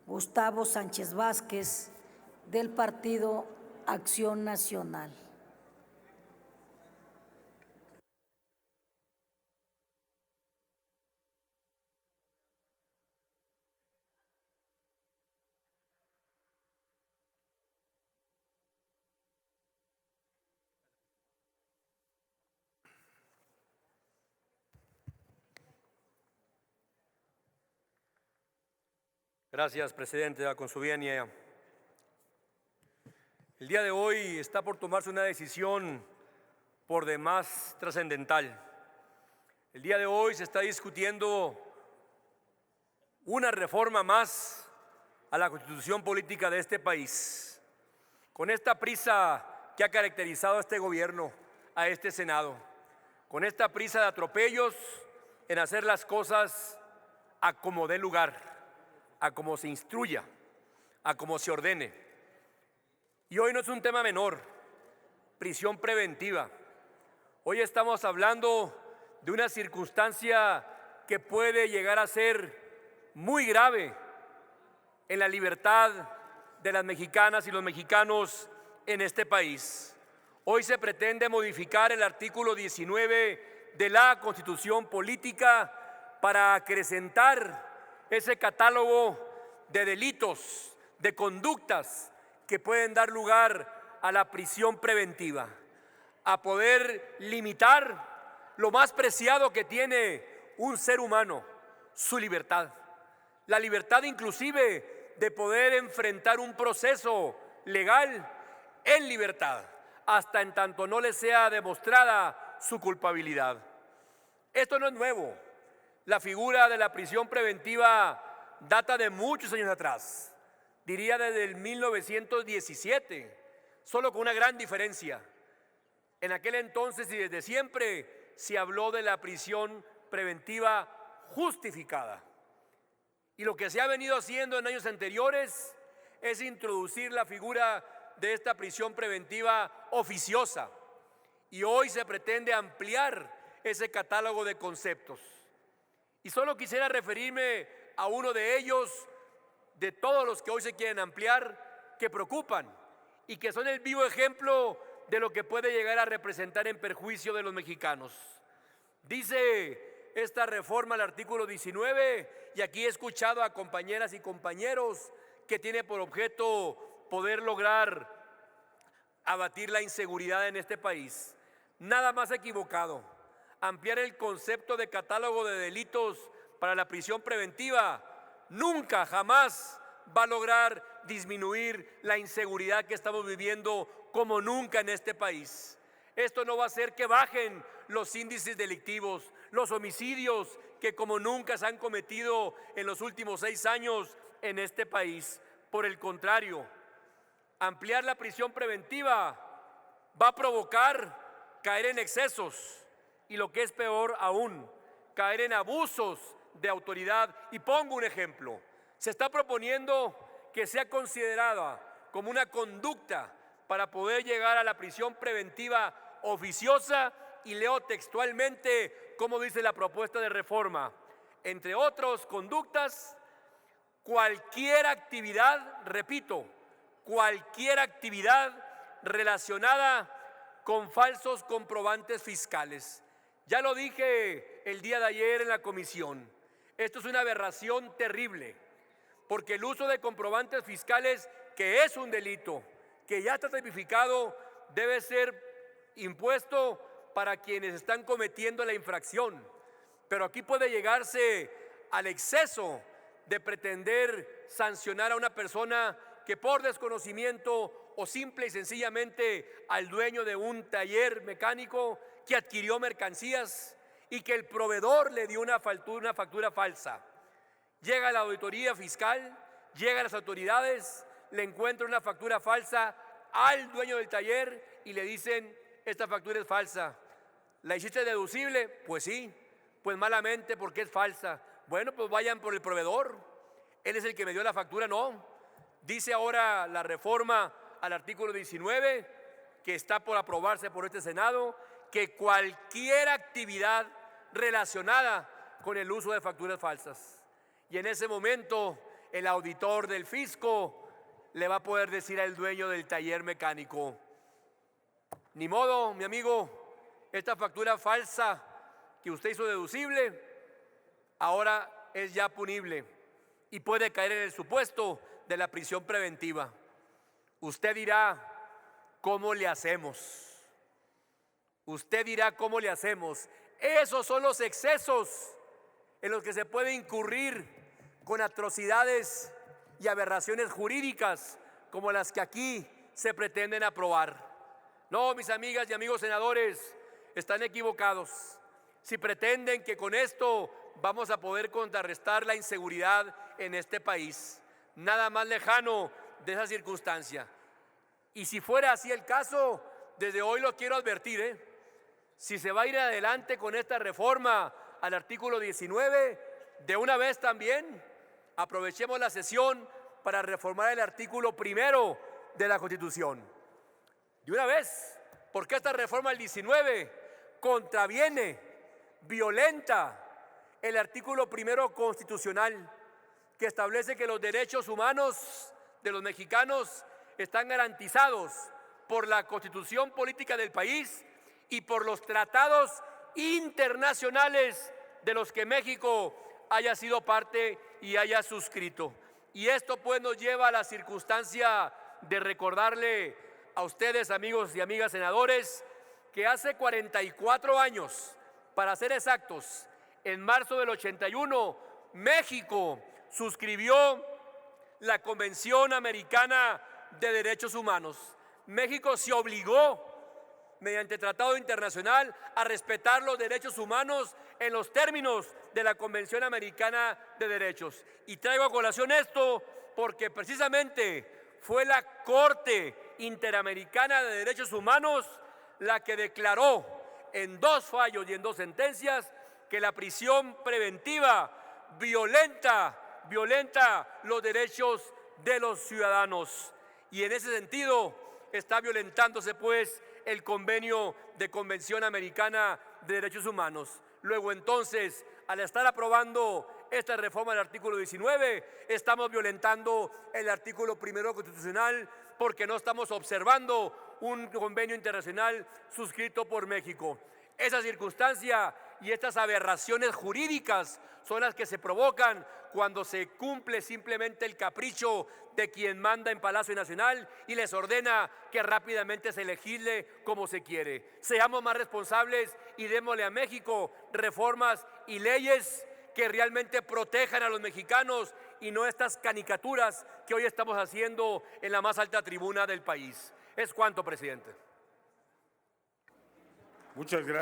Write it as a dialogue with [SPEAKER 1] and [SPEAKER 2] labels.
[SPEAKER 1] Gustavo Sánchez Vázquez, del Partido Acción Nacional.
[SPEAKER 2] Gracias, presidente, con su venia. El día de hoy está por tomarse una decisión por demás trascendental. El día de hoy se está discutiendo una reforma más a la Constitución política de este país. Con esta prisa que ha caracterizado a este gobierno, a este Senado, con esta prisa de atropellos en hacer las cosas a como dé lugar, a como se instruya, a como se ordene. Y hoy no es un tema menor, prisión preventiva. Hoy estamos hablando de una circunstancia que puede llegar a ser muy grave en la libertad de las mexicanas y los mexicanos en este país. Hoy se pretende modificar el artículo 19 de la Constitución política para acrecentar ese catálogo de delitos, de conductas que pueden dar lugar a la prisión preventiva, a poder limitar lo más preciado que tiene un ser humano, su libertad. La libertad inclusive de poder enfrentar un proceso legal en libertad, hasta en tanto no le sea demostrada su culpabilidad. Esto no es nuevo. La figura de la prisión preventiva data de muchos años atrás, diría desde el 1917, solo con una gran diferencia. En aquel entonces y desde siempre se habló de la prisión preventiva justificada. Y lo que se ha venido haciendo en años anteriores es introducir la figura de esta prisión preventiva oficiosa. Y hoy se pretende ampliar ese catálogo de conceptos. Y solo quisiera referirme a uno de ellos, de todos los que hoy se quieren ampliar, que preocupan y que son el vivo ejemplo de lo que puede llegar a representar en perjuicio de los mexicanos. Dice esta reforma al artículo 19, y aquí he escuchado a compañeras y compañeros que tiene por objeto poder lograr abatir la inseguridad en este país. Nada más equivocado. Ampliar el concepto de catálogo de delitos para la prisión preventiva nunca, jamás va a lograr disminuir la inseguridad que estamos viviendo como nunca en este país. Esto no va a hacer que bajen los índices delictivos, los homicidios que como nunca se han cometido en los últimos 6 años en este país. Por el contrario, ampliar la prisión preventiva va a provocar caer en excesos y, lo que es peor aún, caer en abusos de autoridad. Y pongo un ejemplo. Se está proponiendo que sea considerada como una conducta para poder llegar a la prisión preventiva oficiosa, y leo textualmente cómo dice la propuesta de reforma: entre otras conductas, cualquier actividad, repito, cualquier actividad relacionada con falsos comprobantes fiscales. Ya lo dije el día de ayer en la comisión, esto es una aberración terrible, porque el uso de comprobantes fiscales, que es un delito, que ya está tipificado, debe ser impuesto para quienes están cometiendo la infracción. Pero aquí puede llegarse al exceso de pretender sancionar a una persona que por desconocimiento o simple y sencillamente al dueño de un taller mecánico que adquirió mercancías y que el proveedor le dio una factura falsa. Llega la auditoría fiscal, llegan las autoridades, le encuentran una factura falsa al dueño del taller y le dicen: esta factura es falsa. ¿La hiciste deducible? Pues sí. Pues malamente, porque es falsa. Bueno, pues vayan por el proveedor. Él es el que me dio la factura. No. Dice ahora la reforma al artículo 19, que está por aprobarse por este Senado, que cualquier actividad relacionada con el uso de facturas falsas. Y en ese momento el auditor del fisco le va a poder decir al dueño del taller mecánico: ni modo, mi amigo, esta factura falsa que usted hizo deducible ahora es ya punible y puede caer en el supuesto de la prisión preventiva. Usted dirá, ¿cómo le hacemos? Usted dirá, ¿cómo le hacemos? Esos son los excesos en los que se puede incurrir con atrocidades y aberraciones jurídicas como las que aquí se pretenden aprobar. No, mis amigas y amigos senadores, están equivocados si pretenden que con esto vamos a poder contrarrestar la inseguridad en este país. Nada más lejano de esa circunstancia. Y si fuera así el caso, desde hoy lo quiero advertir, si se va a ir adelante con esta reforma al artículo 19, de una vez también aprovechemos la sesión para reformar el artículo 1 de la Constitución. De una vez, porque esta reforma del 19 contraviene, violenta el artículo 1 constitucional, que establece que los derechos humanos de los mexicanos están garantizados por la Constitución política del país y por los tratados internacionales de los que México haya sido parte y haya suscrito. Y esto pues nos lleva a la circunstancia de recordarle a ustedes, amigos y amigas senadores, que hace 44 años, para ser exactos, en marzo del 81, México suscribió la Convención Americana de Derechos Humanos. México se obligó, mediante tratado internacional, a respetar los derechos humanos en los términos de la Convención Americana de Derechos. Y traigo a colación esto porque precisamente fue la Corte Interamericana de Derechos Humanos la que declaró en 2 fallos y en 2 sentencias que la prisión preventiva violenta los derechos de los ciudadanos. Y en ese sentido está violentándose pues el convenio de Convención Americana de Derechos Humanos. Luego entonces, al estar aprobando esta reforma del artículo 19, estamos violentando el artículo 1 constitucional porque no estamos observando un convenio internacional suscrito por México. Esa circunstancia y estas aberraciones jurídicas son las que se provocan cuando se cumple simplemente el capricho de quien manda en Palacio Nacional y les ordena que rápidamente se legisle como se quiere. Seamos más responsables y démosle a México reformas y leyes que realmente protejan a los mexicanos y no estas caricaturas que hoy estamos haciendo en la más alta tribuna del país. Es cuanto, presidente.
[SPEAKER 3] Muchas gracias.